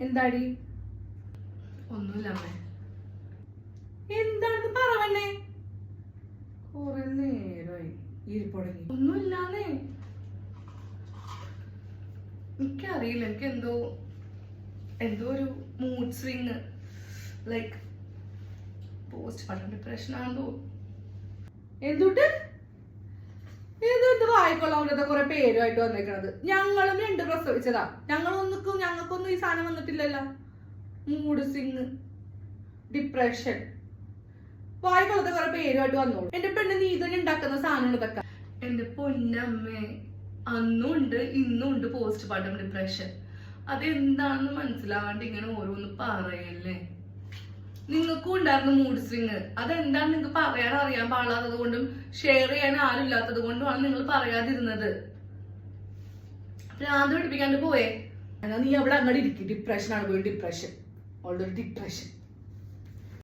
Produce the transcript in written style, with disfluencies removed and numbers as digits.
എന്താടി? ഒന്നുമില്ല അമ്മേ. എന്താണെന്ന് പറവണ്ണേ? കുറെ നേരമായി ഇരിപ്പുടങ്ങി. ഒന്നുമില്ലാന്നേ. എനിക്കറിയില്ല, എനിക്ക് എന്തോ ഒരു mood swing, like post partum depression ആണെന്ന് തോന്നുന്നു. എന്തുട്ട് വായിക്കൊള്ളാവുന്നത കുറെ പേരുമായിട്ട് വന്നേക്കണത്. ഞങ്ങളും 2 പ്രസവിച്ചതാ. ഞങ്ങൾക്കൊന്നും ഈ സാധനം വന്നിട്ടില്ലല്ലോ. മൂഡ് സ്വിങ്, ഡിപ്രഷൻ, വായിക്കൊള്ളത്തെ കുറെ പേരുമായിട്ട് വന്നോളൂ. എന്റെ പെണ്ണ് നീ തന്നെ ഉണ്ടാക്കുന്ന സാധനമാണ് ഇതൊക്കെ. എന്റെ പൊന്നമ്മേ, അന്നും ഉണ്ട് ഇന്നും ഉണ്ട് പോസ്റ്റ് പാർട്ടം ഡിപ്രഷൻ. അതെന്താണെന്ന് മനസ്സിലാവാണ്ട് ഇങ്ങനെ ഓരോന്ന് പറയല്ലേ. നിങ്ങൾക്കും ഉണ്ടായിരുന്നു മൂഡ് സ്വിങ്. അതെന്താണ് നിങ്ങൾക്ക് പറയാൻ അറിയാൻ പാടാത്തത് കൊണ്ടും ഷെയർ ചെയ്യാൻ ആരുമില്ലാത്തത് കൊണ്ടുമാണ് നിങ്ങൾ പറയാതിരുന്നത്. ഭ്രാന്ത് പിടിപ്പിക്കാണ്ട് പോയേ. എന്നാ നീ അവിടെ അങ്ങോട്ട് ഇരിക്കും. ഡിപ്രഷൻ ആണ് പോയി. Depression, already depression.